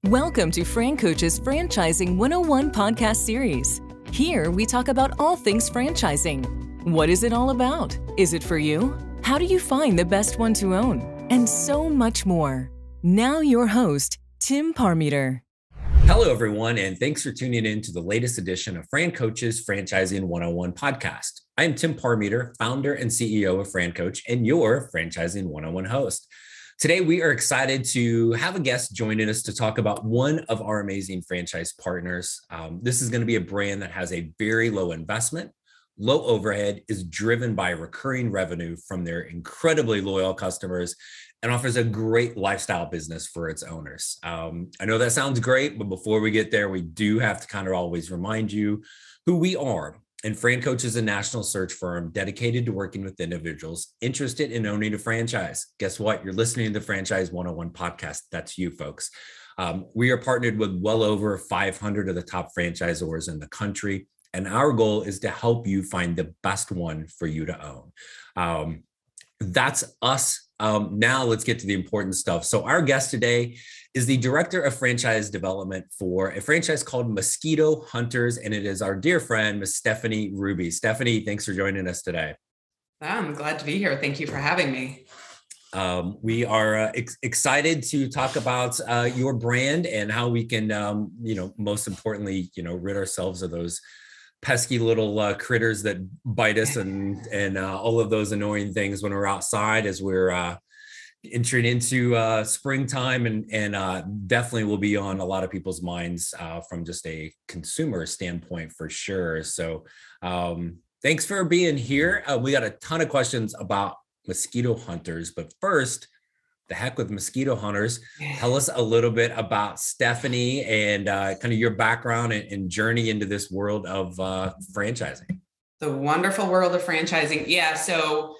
Welcome to FranCoach's Franchising 101 podcast series. Here we talk about all things franchising. What is it all about? Is it for you? How do you find the best one to own? And so much more. Now your host, Tim Parmeter. Hello, everyone, and thanks for tuning in to the latest edition of FranCoach's Franchising 101 podcast. I am Tim Parmeter, founder and CEO of FranCoach, and your Franchising 101 host. Today, we are excited to have a guest joining us to talk about one of our amazing franchise partners. This is going to be a brand that has a very low investment, low overhead, is driven by recurring revenue from their incredibly loyal customers, and offers a great lifestyle business for its owners. I know that sounds great, but before we get there, we do have to kind of always remind you who we are. And FranCoach is a national search firm dedicated to working with individuals interested in owning a franchise. Guess what? You're listening to the Franchise 101 podcast. That's you, folks. We are partnered with well over 500 of the top franchisors in the country. And our goal is to help you find the best one for you to own. That's us. Now let's get to the important stuff. So our guest today is the Director of Franchise Development for a franchise called Mosquito Hunters, and it is our dear friend, Ms. Stephane Ruby. Stephane, thanks for joining us today. I'm glad to be here. Thank you for having me. We are excited to talk about your brand and how we can, most importantly, rid ourselves of those pesky little critters that bite us and all of those annoying things when we're outside as we're entering into springtime and definitely will be on a lot of people's minds from just a consumer standpoint for sure. So thanks for being here. We got a ton of questions about Mosquito Hunters, but first, the heck with Mosquito Hunters. Tell us a little bit about Stephane and kind of your background and journey into this world of franchising. The wonderful world of franchising. Yeah. So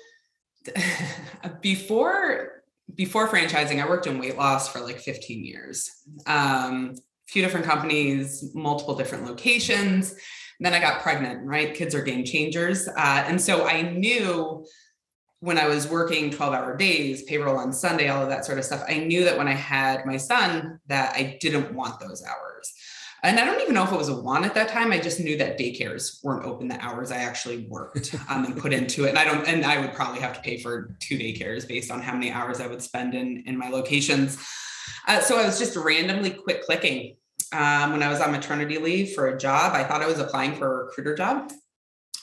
before franchising, I worked in weight loss for like 15 years, few different companies, multiple different locations. Then I got pregnant, right? Kids are game changers. And so I knew when I was working 12-hour days, payroll on Sunday, all of that sort of stuff, I knew that when I had my son that I didn't want those hours. And I don't even know if it was a want at that time. I just knew that daycares weren't open the hours I actually worked and put into it. And I would probably have to pay for 2 daycares based on how many hours I would spend in my locations. So I was just randomly quit clicking. When I was on maternity leave for a job, I thought I was applying for a recruiter job.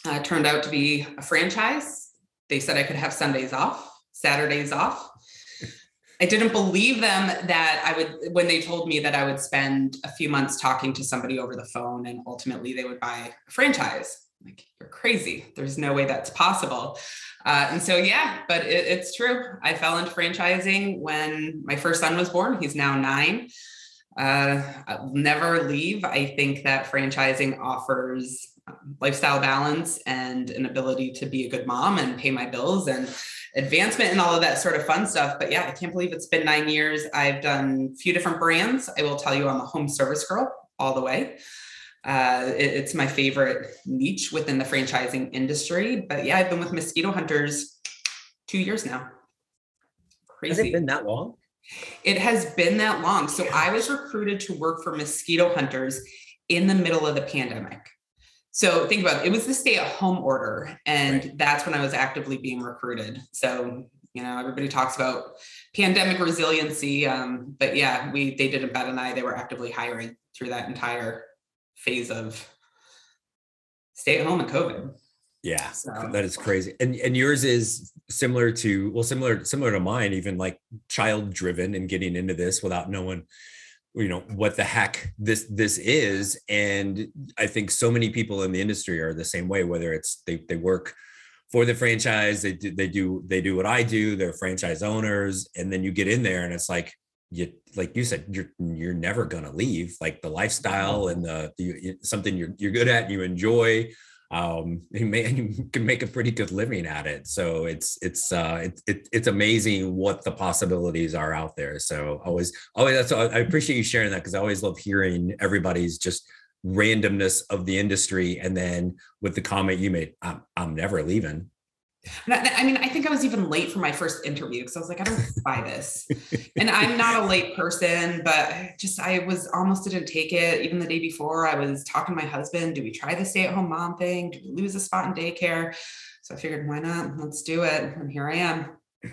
It turned out to be a franchise. They said I could have Sundays off, Saturdays off. I didn't believe them when they told me that I would spend a few months talking to somebody over the phone and ultimately they would buy a franchise. Like, you're crazy. There's no way that's possible. And so, yeah, but it's true. I fell into franchising when my first son was born. He's now 9. I'll never leave. I think that franchising offers lifestyle balance and an ability to be a good mom and pay my bills and advancement and all of that sort of fun stuff. But yeah, I can't believe it's been 9 years. I've done a few different brands. I will tell you, I'm a home service girl all the way. It's my favorite niche within the franchising industry. But yeah, I've been with Mosquito Hunters 2 years now. Crazy. Has it been that long? It has been that long. So I was recruited to work for Mosquito Hunters in the middle of the pandemic. So think about it. It was the stay-at-home order, and right. That's when I was actively being recruited. So, everybody talks about pandemic resiliency, but yeah, they didn't bat an eye. They were actively hiring through that entire phase of stay-at-home and COVID. Yeah, so that is crazy. And yours is similar to mine, even like child-driven and getting into this without knowing what the heck this is. And I think so many people in the industry are the same way, whether it's they work for the franchise, they do what I do, they're franchise owners. And then you get in there and it's like you said, you're never going to leave. Like the lifestyle and something you're good at, you enjoy, you can make a pretty good living at it. So it's amazing what the possibilities are out there. So always that's I appreciate you sharing that, because I always love hearing everybody's just randomness of the industry. And then with the comment you made, I'm never leaving. I mean, I think I was even late for my first interview because I was like, I don't buy this. And I'm not a late person, but I was almost didn't take it. Even the day before, I was talking to my husband, do we try the stay-at-home mom thing? Do we lose a spot in daycare? So I figured, why not? Let's do it. And here I am.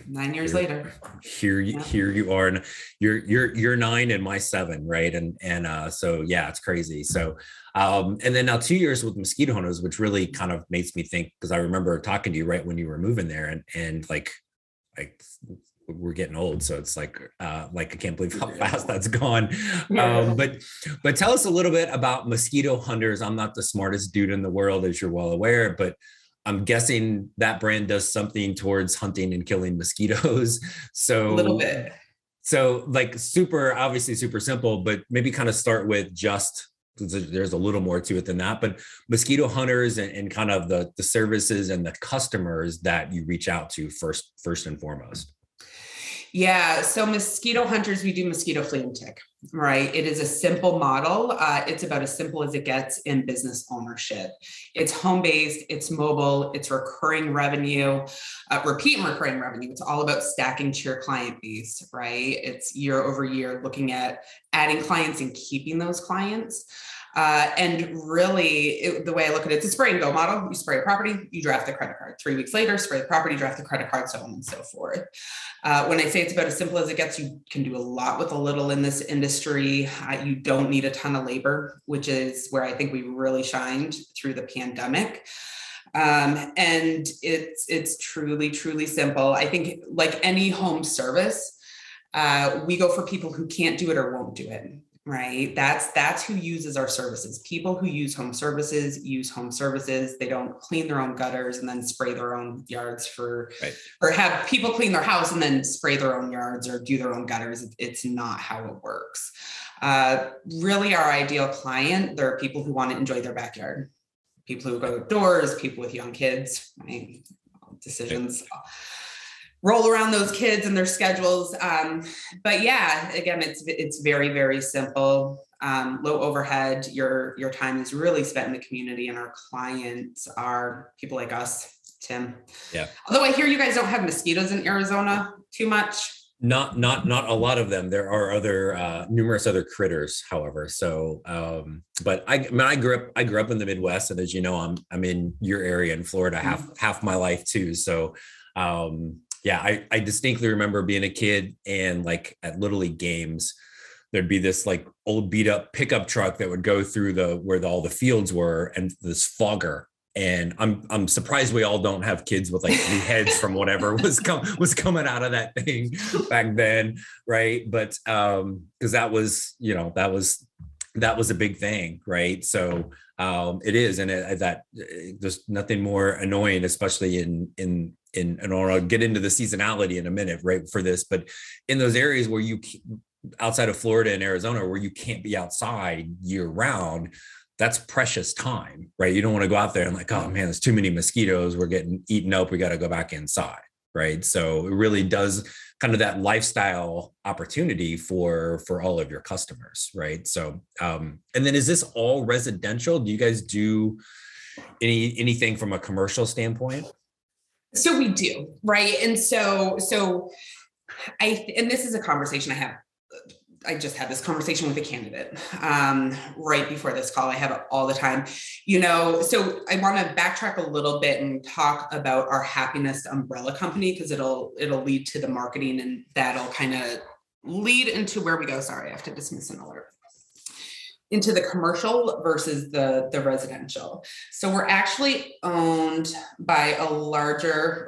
9 years later. Here you are, and you're 9 and my 7, right? And so yeah, it's crazy. So and then now 2 years with Mosquito Hunters, which really kind of makes me think, because I remember talking to you right when you were moving there, and like we're getting old, so it's like I can't believe how fast that's gone. But tell us a little bit about Mosquito Hunters. I'm not the smartest dude in the world, as you're well aware, but I'm guessing that brand does something towards hunting and killing mosquitoes. So a little bit. So like obviously super simple, but maybe kind of start with just, there's a little more to it than that, but Mosquito Hunters and kind of the services and the customers that you reach out to first and foremost. Yeah. So Mosquito Hunters, we do mosquito, flea, and tick, right? It is a simple model. It's about as simple as it gets in business ownership. It's home-based, it's mobile, it's recurring revenue, repeat and recurring revenue. It's all about stacking to your client base, right? It's year over year, looking at adding clients and keeping those clients. And really, the way I look at it, it's a spray and go model. You spray a property, you draft the credit card. 3 weeks later, spray the property, draft the credit card, so on and so forth. When I say it's about as simple as it gets, you can do a lot with a little in this industry. You don't need a ton of labor, which is where I think we really shined through the pandemic. And it's truly, truly simple. I think like any home service, we go for people who can't do it or won't do it. Right. That's who uses our services. People who use home services use home services. They don't clean their own gutters and then spray their own yards or have people clean their house and then spray their own yards or do their own gutters. It's not how it works. Really, our ideal client, there are people who want to enjoy their backyard, people who go outdoors, people with young kids, right? Decisions. Roll around those kids and their schedules. But yeah, again, it's very, very simple, low overhead. Your time is really spent in the community, and our clients are people like us, Tim. Yeah. Although I hear you guys don't have mosquitoes in Arizona too much. Not a lot of them. There are numerous other critters, however. So, but I grew up in the Midwest, and as you know, I'm in your area in Florida half my life too. So, yeah, I distinctly remember being a kid and like at Little League games, there'd be this like old beat up pickup truck that would go through where all the fields were, and this fogger. And I'm surprised we all don't have kids with like 3 heads from whatever was coming out of that thing back then, right? But because that was a big thing, right? So it is, and there's nothing more annoying, especially in I'll get into the seasonality in a minute, right, for this, but in those areas where outside of Florida and Arizona, where you can't be outside year round, that's precious time, right? You don't want to go out there and like, oh man, there's too many mosquitoes, we're getting eaten up, we got to go back inside, right? So it really does kind of that lifestyle opportunity for all of your customers, right? So, and then is this all residential? Do you guys do anything from a commercial standpoint? So we do, right? And so and this is a conversation I just had this conversation with a candidate right before this call. I have it all the time, so I want to backtrack a little bit and talk about our Happiness umbrella company, because it'll lead to the marketing, and that'll kind of lead into where we go. Sorry, I have to dismiss an alert. Into the commercial versus the residential. So we're actually owned by a larger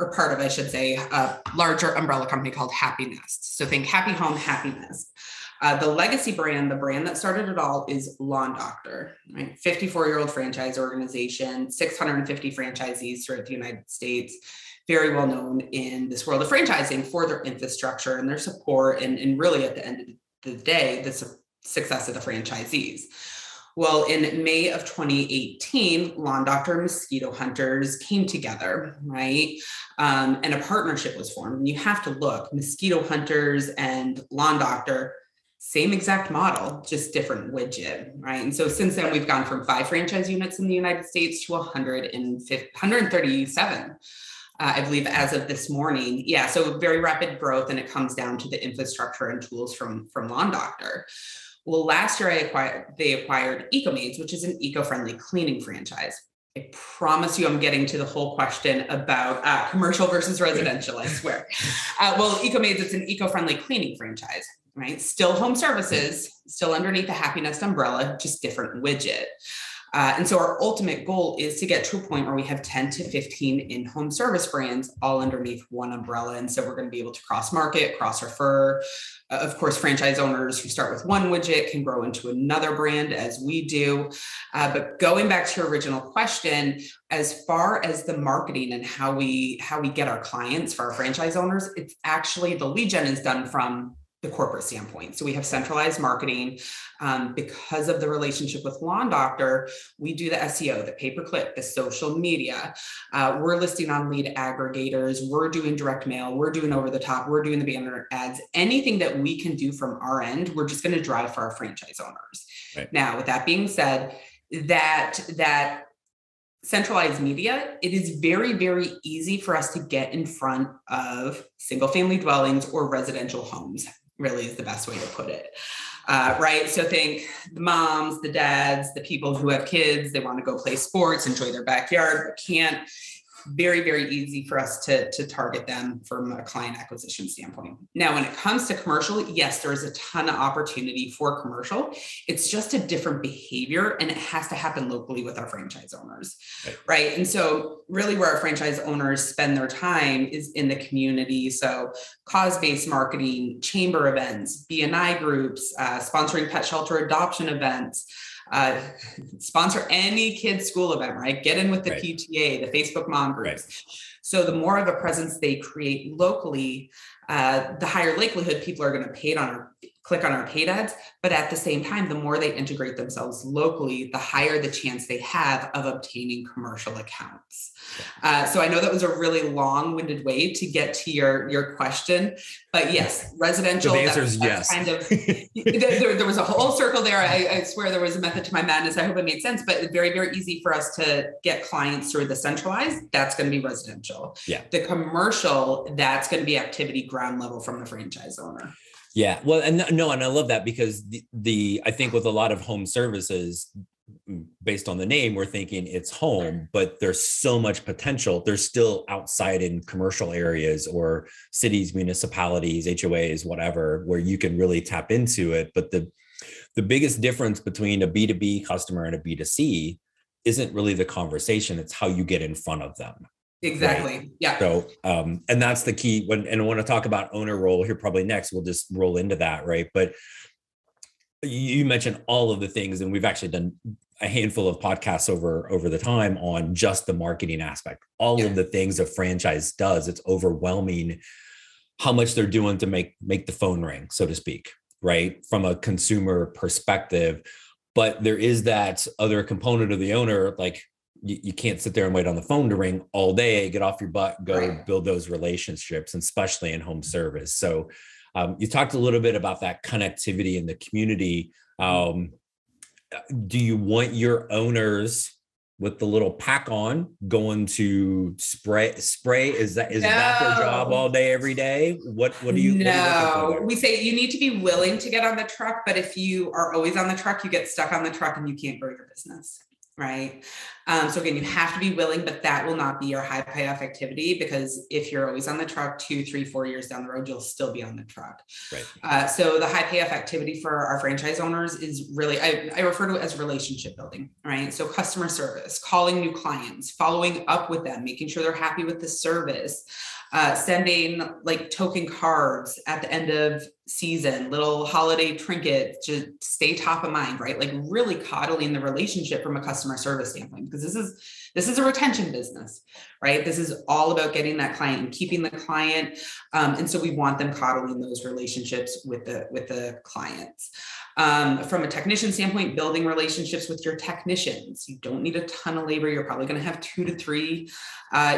umbrella company called Happy Nest. So think Happy Home, Happy Nest. The legacy brand, the brand that started it all, is Lawn Doctor, right? 54-year-old franchise organization, 650 franchisees throughout the United States, very well known in this world of franchising for their infrastructure and their support, and really at the end of the day, the success of the franchisees. Well, in May of 2018, Lawn Doctor and Mosquito Hunters came together, right? And a partnership was formed. And you have to look, Mosquito Hunters and Lawn Doctor, same exact model, just different widget, right? And so since then, we've gone from 5 franchise units in the United States to 137 I believe as of this morning. Yeah, so very rapid growth, and it comes down to the infrastructure and tools from Lawn Doctor. Well, last year they acquired EcoMaids, which is an eco-friendly cleaning franchise. I promise you I'm getting to the whole question about commercial versus residential, I swear. Well, EcoMaids, it's an eco-friendly cleaning franchise, right? Still home services, still underneath the Happy Nest umbrella, just different widget. And so our ultimate goal is to get to a point where we have 10 to 15 in-home service brands all underneath one umbrella. And so we're going to be able to cross-market, cross-refer. Of course, franchise owners who start with one widget can grow into another brand as we do. But going back to your original question, as far as the marketing and how we get our clients for our franchise owners, it's actually the lead gen is done from the corporate standpoint. So we have centralized marketing. Because of the relationship with Lawn Doctor, we do the SEO, the pay-per-click, the social media. We're listing on lead aggregators. We're doing direct mail. We're doing over the top. We're doing the banner ads. Anything that we can do from our end, we're just going to drive for our franchise owners. Right. Now, with that being said, that centralized media, it is very, very easy for us to get in front of single family dwellings or residential homes, really is the best way to put it. Right. So think the moms, the dads, the people who have kids, they want to go play sports, enjoy their backyard, but can't. Very, very easy for us to target them from a client acquisition standpoint. Now, when it comes to commercial, yes, there is a ton of opportunity for commercial. It's just a different behavior, and it has to happen locally with our franchise owners, right? And so really where our franchise owners spend their time is in the community. So cause-based marketing, chamber events, B&I groups, sponsoring pet shelter adoption events, sponsor any kid's school event, right? Get in with the PTA, the Facebook mom groups. Right. So the more of a presence they create locally, the higher likelihood people are going to click on our paid ads. But at the same time, the more they integrate themselves locally, the higher the chance they have of obtaining commercial accounts. So I know that was a really long-winded way to get to your question, but yes, residential. So the answer is yes. Kind of, there was a whole circle there. I swear there was a method to my madness. I hope it made sense, but very, very easy for us to get clients through the centralized. That's going to be residential. Yeah. The commercial, that's going to be activity ground level from the franchise owner. Yeah. Well, and I love that because I think with a lot of home services, based on the name, we're thinking it's home, but there's so much potential. There's still outside in commercial areas or cities, municipalities, HOAs, whatever, where you can really tap into it. But the biggest difference between a B2B customer and a B2C isn't really the conversation. It's how you get in front of them. Exactly. Right? Yeah. So, and that's the key and I want to talk about owner role here probably next. We'll just roll into that. Right. But you mentioned all of the things, and we've actually done a handful of podcasts over the time on just the marketing aspect, all of the things a franchise does. It's overwhelming how much they're doing to make the phone ring, so to speak, right? From a consumer perspective. But there is that other component of the owner, like, you can't sit there and wait on the phone to ring all day, get off your butt, go build those relationships, and especially in home service. So you talked a little bit about that connectivity in the community. Do you want your owners with the little pack on going to spray? Is that their job all day, every day? What do you? No, we say you need to be willing to get on the truck, but if you are always on the truck, you get stuck on the truck and you can't grow your business. Right. So again, you have to be willing, but that will not be your high payoff activity, because if you're always on the truck 2, 3, 4 years down the road, you'll still be on the truck. Right. So the high payoff activity for our franchise owners is really, I refer to it as relationship building, right? So customer service, calling new clients, following up with them, making sure they're happy with the service, sending like token cards at the end of season, little holiday trinkets to stay top of mind, right? Like really coddling the relationship from a customer service standpoint, because this is a retention business, right? This is all about getting that client and keeping the client. And so we want them coddling those relationships with the clients. From a technician standpoint, building relationships with your technicians. You don't need a ton of labor. You're probably going to have 2 to 3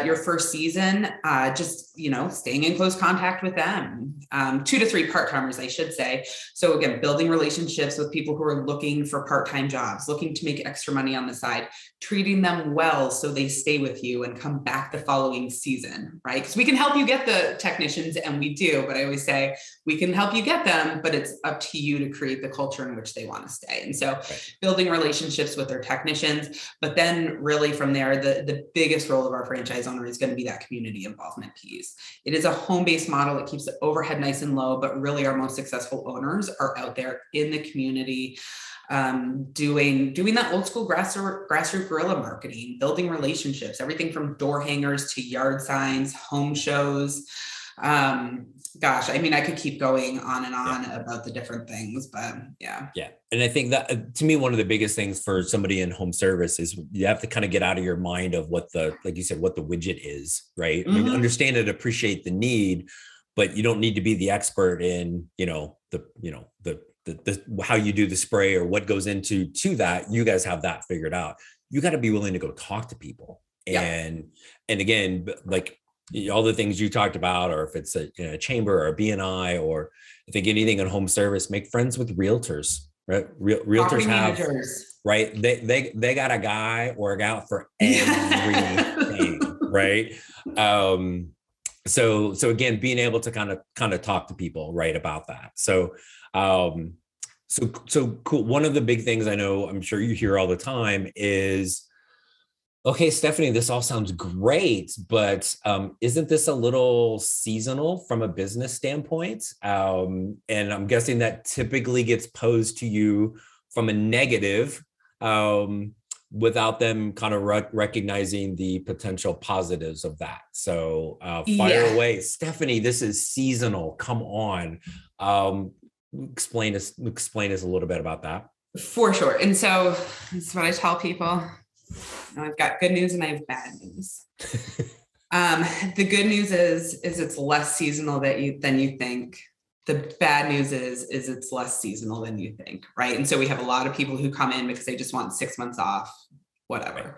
your first season. Just, staying in close contact with them. 2 to 3 part-timers, I should say. So again, building relationships with people who are looking for part-time jobs, looking to make extra money on the side, treating them well so they stay with you and come back the following season, right? Because we can help you get the technicians, and we do, but I always say we can help you get them, but it's up to you to create the culture in which they want to stay. And so building relationships with their technicians, but then really from there, the biggest role of our franchise owner is going to be that community involvement piece. It is a home-based model. It keeps the overhead nice and low, but really our most successful owners are out there in the community, doing that old school grassroots guerrilla marketing, building relationships, everything from door hangers to yard signs, home shows. Gosh, I mean, I could keep going on and on about the different things, but yeah. Yeah. And I think that to me, one of the biggest things for somebody in home service is you have to kind of get out of your mind of what like you said, what the widget is, right? I mean, understand it, appreciate the need, but you don't need to be the expert in, the how you do the spray or what goes into that. You guys have that figured out. You got to be willing to go talk to people. And again, like all the things you talked about, or if it's a chamber or a BNI, or I think anything in home service, make friends with realtors, right? Realtors have, right? They got a guy or a gal for everything, right? So again, being able to kind of talk to people, right, about that. So cool. One of the big things I know, I'm sure you hear all the time is, okay, Stephanie, this all sounds great, but isn't this a little seasonal from a business standpoint? And I'm guessing that typically gets posed to you from a negative, without them kind of recognizing the potential positives of that. So fire away. Stephanie, this is seasonal. Come on. Explain us a little bit about that. For sure. And so that's what I tell people. I've got good news and I have bad news. The good news is it's less seasonal than you think. The bad news is it's less seasonal than you think, right? And so we have a lot of people who come in because they just want 6 months off, whatever.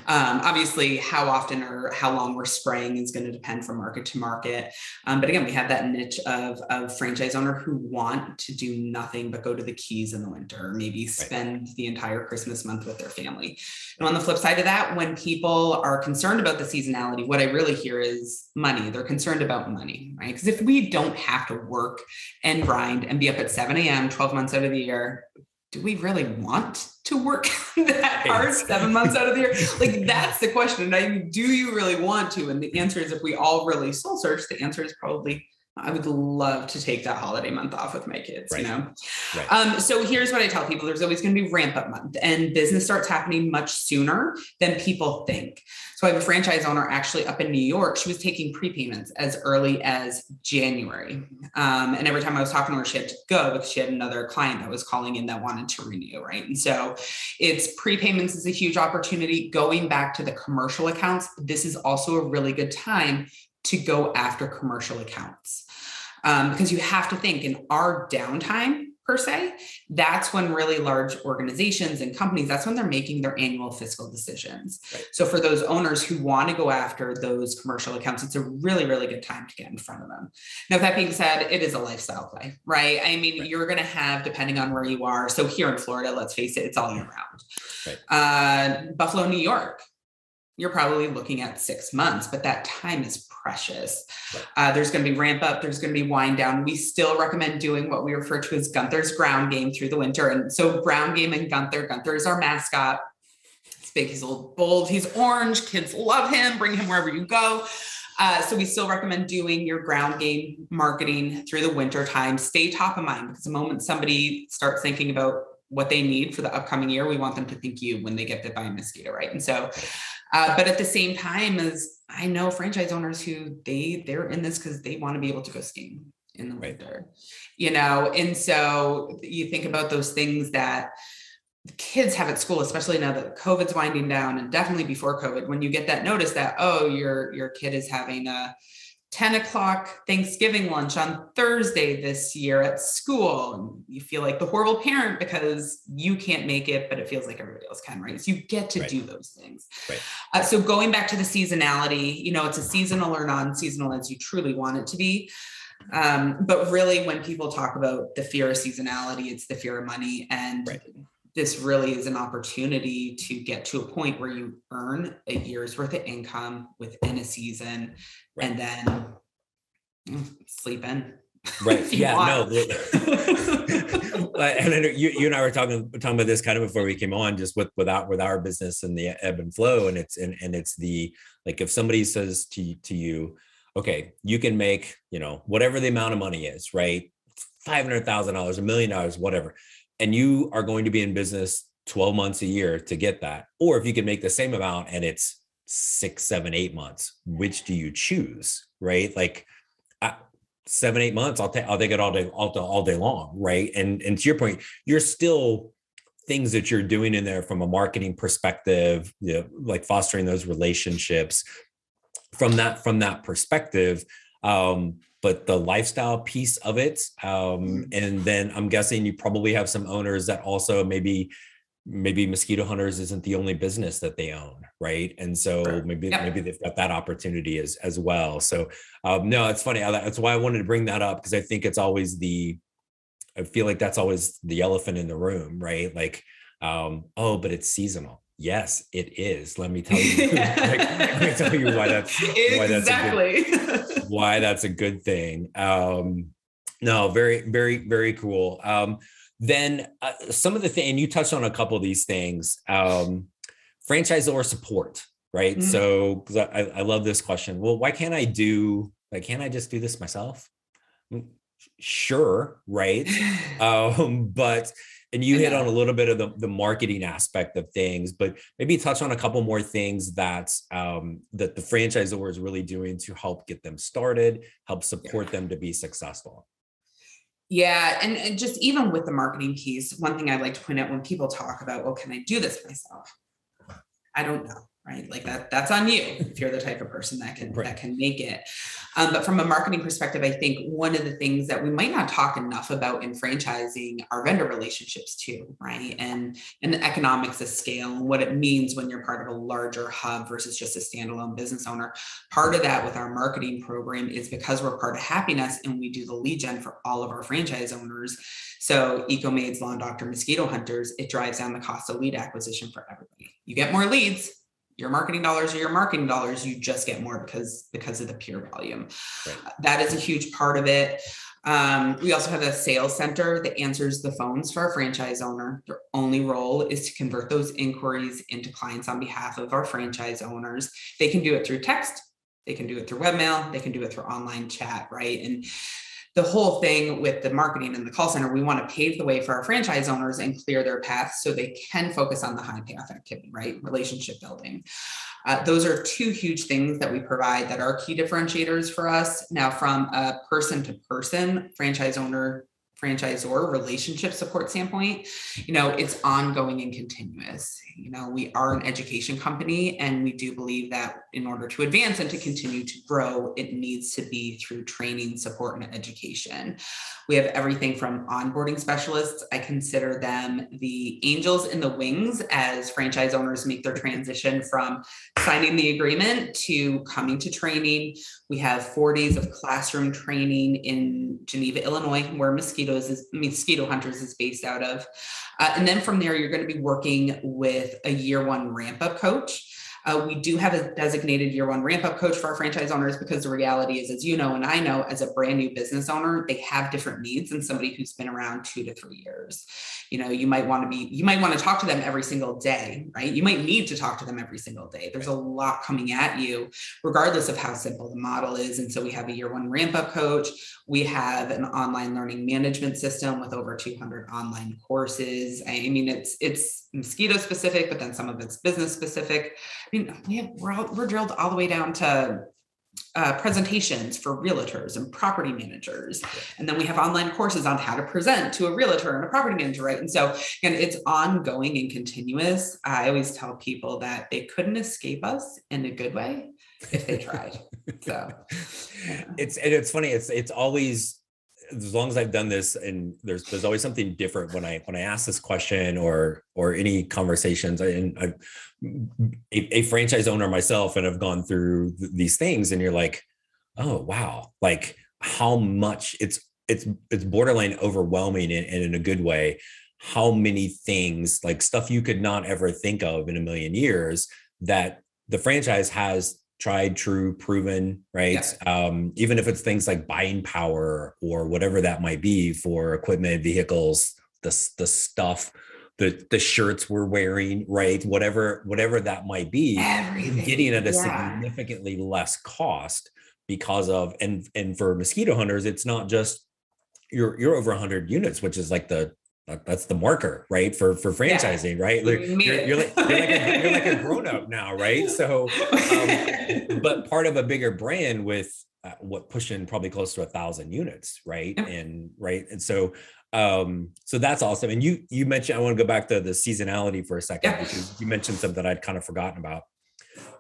Obviously, how often or how long we're spraying is going to depend from market to market. But again, we have that niche of franchise owner who want to do nothing but go to the Keys in the winter, or maybe spend the entire Christmas month with their family. And on the flip side of that, when people are concerned about the seasonality, what I really hear is money. They're concerned about money, right? Because if we don't have to work and grind and be up at 7 a.m., 12 months out of the year, do we really want to work that hard 7 months out of the year? Like, that's the question. And do you really want to? And the answer is, if we all really soul search, the answer is probably, I would love to take that holiday month off with my kids, So here's what I tell people. There's always going to be ramp up month, and business starts happening much sooner than people think. So I have a franchise owner actually up in New York. She was taking prepayments as early as January. And every time I was talking to her, she had to go because she had another client that was calling in that wanted to renew, right? And so it's prepayments is a huge opportunity. Going back to the commercial accounts, this is also a really good time to go after commercial accounts. Because you have to think, in our downtime per se, that's when really large organizations and companies, that's when they're making their annual fiscal decisions. So for those owners who want to go after those commercial accounts, it's a really, really good time to get in front of them. Now, that being said, it is a lifestyle play, right? I mean, you're going to have, depending on where you are. So here in Florida, let's face it, it's all year round. Buffalo, New York, you're probably looking at 6 months, but that time is precious. There's going to be ramp up. There's going to be wind down. We still recommend doing what we refer to as Gunther's ground game through the winter. And so ground game and Gunther is our mascot. He's big, he's a little bold, he's orange. Kids love him. Bring him wherever you go. So we still recommend doing your ground game marketing through the winter time. Stay top of mind, because the moment somebody starts thinking about what they need for the upcoming year, we want them to think you when they get bit by a mosquito, right? And so, but at the same time, as I know franchise owners who they're in this because they want to be able to go skiing in the winter, and so you think about those things that the kids have at school, especially now that COVID's winding down, and definitely before COVID, when you get that notice that, oh, your kid is having a 10 o'clock Thanksgiving lunch on Thursday this year at school. And you feel like the horrible parent because you can't make it, but it feels like everybody else can, right? So you get to do those things. Right. So going back to the seasonality, it's a seasonal or non-seasonal as you truly want it to be. But really when people talk about the fear of seasonality, it's the fear of money. And this really is an opportunity to get to a point where you earn a year's worth of income within a season and then sleep in. Right. Yeah, no. And I know you and I were talking about this kind of before we came on, just with our business and the ebb and flow. And it's the, like, if somebody says to you, okay, you can make, whatever the amount of money is, right? $500,000, $1 million, whatever. And you are going to be in business 12 months a year to get that. Or if you can make the same amount and it's 6, 7, 8 months, which do you choose? Right? Like 7, 8 months, I'll take it all day long. Right. And to your point, you're still things that you're doing in there from a marketing perspective, like fostering those relationships from that perspective. But the lifestyle piece of it. And then I'm guessing you probably have some owners that also maybe Mosquito Hunters isn't the only business that they own. Right. And so maybe they've got that opportunity as well. So no, it's funny. That's why I wanted to bring that up, because I think it's always I feel like that's always the elephant in the room, right? Like, but it's seasonal. Yes, it is. Let me tell you. Let me tell you why that's why that's a good thing. No, very, very, very cool. Then some of the things, and you touched on a couple of these things, franchisor support, right? Mm-hmm. So, because I love this question. Well, why can't I just do this myself? Sure, right? But and you hit on a little bit of the marketing aspect of things, but maybe touch on a couple more things that the franchisor is really doing to help get them started, help support them to be successful. Yeah. And just even with the marketing piece, one thing I'd like to point out when people talk about, well, can I do this myself? I don't know. Right? Like that's on you if you're the type of person that can make it. But from a marketing perspective, I think one of the things that we might not talk enough about in franchising are vendor relationships too, right? And the economics of scale and what it means when you're part of a larger hub versus just a standalone business owner. Part of that with our marketing program is because we're part of Happiness and we do the lead gen for all of our franchise owners. So EcoMaids, Lawn Doctor, Mosquito Hunters, it drives down the cost of lead acquisition for everybody. You get more leads. Your marketing dollars are your marketing dollars. You just get more because of the pure volume. Right. That is a huge part of it. We also have a sales center that answers the phones for our franchise owner. Their only role is to convert those inquiries into clients on behalf of our franchise owners. They can do it through text. They can do it through webmail. They can do it through online chat, right? And the whole thing with the marketing and the call center, we want to pave the way for our franchise owners and clear their paths so they can focus on the high payoff activity, right? Relationship building. Those are two huge things that we provide that are key differentiators for us. Now, from a person to person, franchisor relationship support standpoint, it's ongoing and continuous. We are an education company, and we do believe that in order to advance and to continue to grow, it needs to be through training, support, and education. We have everything from onboarding specialists. I consider them the angels in the wings as franchise owners make their transition from signing the agreement to coming to training. We have 4 days of classroom training in Geneva, Illinois, where Mosquito Hunters is based out of. And then from there, you're going to be working with a year one ramp-up coach. We do have a designated year one ramp-up coach for our franchise owners because the reality is, as you know, and I know, as a brand new business owner, they have different needs than somebody who's been around 2 to 3 years. You might want to talk to them every single day, right? You might need to talk to them every single day. There's a lot coming at you, regardless of how simple the model is. And so we have a year one ramp-up coach. We have an online learning management system with over 200 online courses. I mean, it's mosquito specific, but then some of it's business specific. I mean, we're drilled all the way down to presentations for realtors and property managers. And then we have online courses on how to present to a realtor and a property manager, right? And so, again, it's ongoing and continuous. I always tell people that they couldn't escape us in a good way if they tried. So yeah. It's funny. It's always, as long as I've done this, and there's always something different when I ask this question or any conversations. And I'm a franchise owner myself, and I've gone through these things, and you're like, oh wow, like how much it's borderline overwhelming, and in a good way, how many things, like stuff you could not ever think of in a million years, that the franchise has tried, true, proven, right? Yeah. Even if it's things like buying power or whatever that might be for equipment, vehicles, the stuff, the shirts we're wearing, right? Whatever that might be, everything. Getting at a significantly less cost because of, and for Mosquito Hunters, it's not just you're over 100 units, which is like that's the marker, right? For franchising, right? You're like a grown up now, right? So, but part of a bigger brand with what pushing probably close to 1,000 units, right? And so that's awesome. And you mentioned, I want to go back to the seasonality for a second, because you mentioned something I'd kind of forgotten about.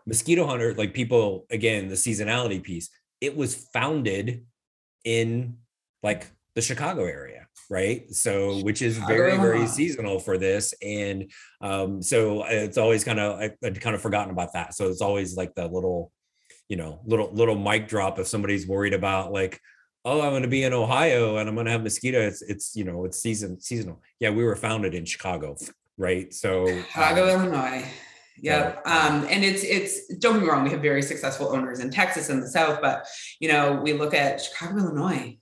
Mosquito Hunter, like people, again, the seasonality piece, it was founded in like the Chicago area, right? So, which is very seasonal for this. And so it's always kind of, I'd kind of forgotten about that. So it's always like the little mic drop if somebody's worried about like, oh, I'm going to be in Ohio and I'm going to have mosquito. It's seasonal. Yeah, we were founded in Chicago, right? So Chicago, Illinois. Yeah. And it's, don't get me wrong, we have very successful owners in Texas and the South, but we look at Chicago, Illinois.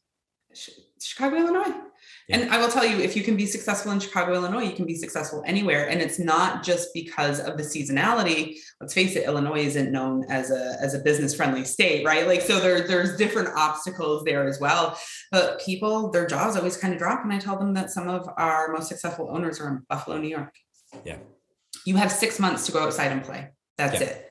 Yeah. And I will tell you, if you can be successful in Chicago, Illinois, you can be successful anywhere. And it's not just because of the seasonality. Let's face it, Illinois isn't known as a business friendly state, right? Like, so there's different obstacles there as well. But people, their jaws always kind of drop when I tell them that some of our most successful owners are in Buffalo, New York. Yeah. You have 6 months to go outside and play. That's it.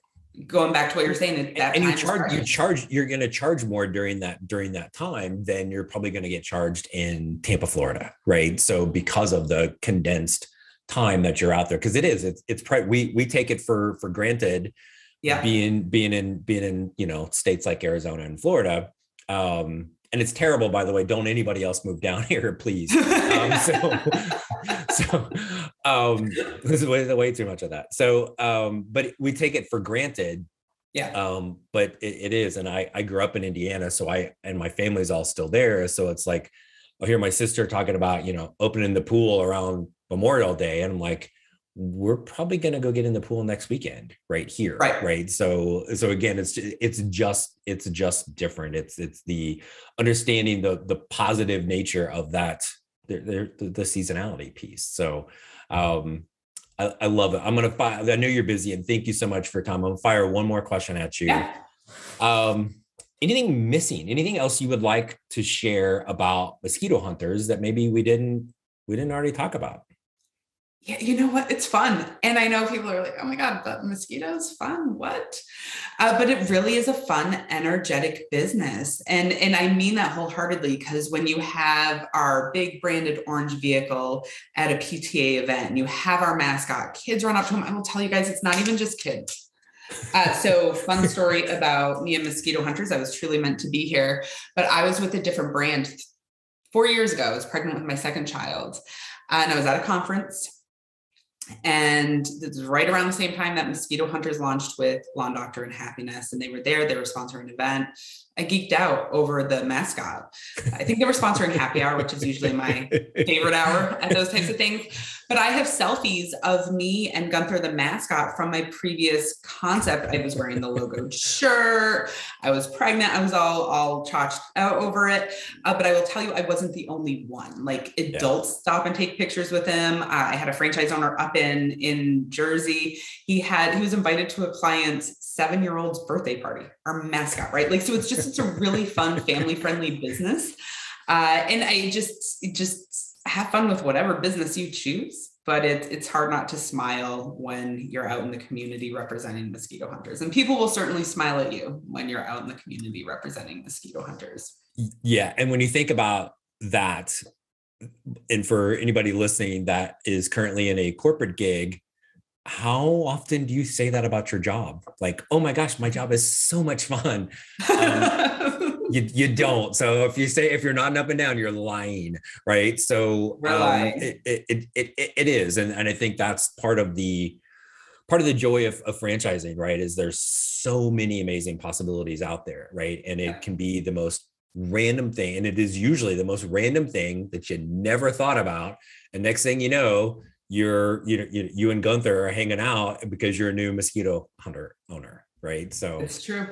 Going back to what you're saying, you're going to charge more during that time than you're probably going to get charged in Tampa, Florida, right? So because of the condensed time that you're out there, because we take it for granted, being in states like Arizona and Florida. And it's terrible, by the way. Don't anybody else move down here, please. This is way too much of that. So, but we take it for granted. Yeah. But it is, and I grew up in Indiana, so and my family's all still there. So it's like, I hear my sister talking about, opening the pool around Memorial Day, and I'm like, we're probably going to go get in the pool next weekend right here. Right. So again, it's just different. It's the understanding the positive nature of that, the seasonality piece. So, I love it. I'm going to fire, I know you're busy, and thank you so much for your time. I'm going to fire one more question at you. Yeah. Anything missing, anything else you would like to share about Mosquito Hunters that maybe we didn't already talk about? Yeah, you know what? It's fun. And I know people are like, oh my God, but mosquitoes fun. What? But it really is a fun, energetic business. And I mean that wholeheartedly, because when you have our big branded orange vehicle at a PTA event, and you have our mascot, kids run up to him. I will tell you guys, it's not even just kids. So fun story about me and Mosquito Hunters. I was truly meant to be here, but I was with a different brand 4 years ago. I was pregnant with my second child, and I was at a conference. And this was right around the same time that Mosquito Hunters launched with Lawn Doctor and Happiness. And they were there, they were sponsoring an event. I geeked out over the mascot. I think they were sponsoring happy hour, which is usually my favorite hour at those types of things. But I have selfies of me and Gunther, the mascot, from my previous concept. I was wearing the logoed shirt. I was pregnant. I was all chalked out over it. But I will tell you, I wasn't the only one. Like, adults stop and take pictures with him. I had a franchise owner up in Jersey. He was invited to a client's 7-year-old's birthday party, our mascot, right? Like, so it's a really fun, family-friendly business. And I just have fun with whatever business you choose, but it's hard not to smile when you're out in the community representing Mosquito Hunters. And people will certainly smile at you when you're out in the community representing Mosquito Hunters. Yeah. And when you think about that, and for anybody listening that is currently in a corporate gig, how often do you say that about your job? Like, oh my gosh, my job is so much fun. You don't. So if you're nodding up and down, you're lying, right? So it is. And I think that's part of the joy of franchising, right? Is there's so many amazing possibilities out there, right? And it can be the most random thing. And it is usually the most random thing that you never thought about. And next thing you know, you and Gunther are hanging out because you're a new Mosquito Hunter owner, right? So it's true.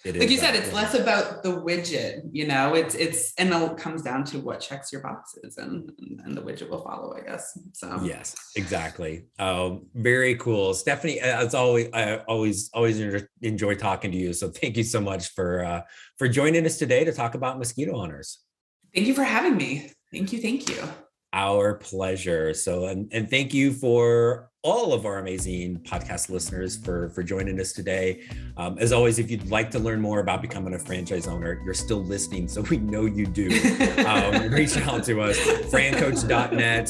It like you said, it's less about the widget, and it comes down to what checks your boxes, and the widget will follow, I guess. So yes, exactly. Very cool, Stephanie. As always, I always enjoy talking to you. So thank you so much for joining us today to talk about Mosquito Hunters. Thank you for having me. Thank you. Our pleasure. So, and thank you for all of our amazing podcast listeners for joining us today. As always, if you'd like to learn more about becoming a franchise owner, you're still listening, so we know you do. Reach out to us, FranCoach.net,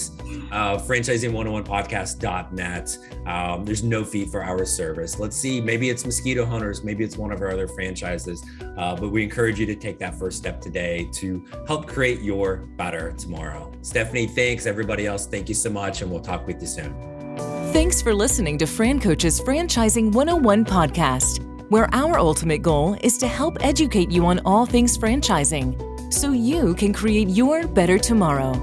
franchising101podcast.net. There's no fee for our service. Let's see, maybe it's Mosquito Hunters, maybe it's one of our other franchises, but we encourage you to take that first step today to help create your better tomorrow. Stephanie, thanks. Everybody else, thank you so much, and we'll talk with you soon. Thanks for listening to FranCoach's Franchising 101 podcast, where our ultimate goal is to help educate you on all things franchising so you can create your better tomorrow.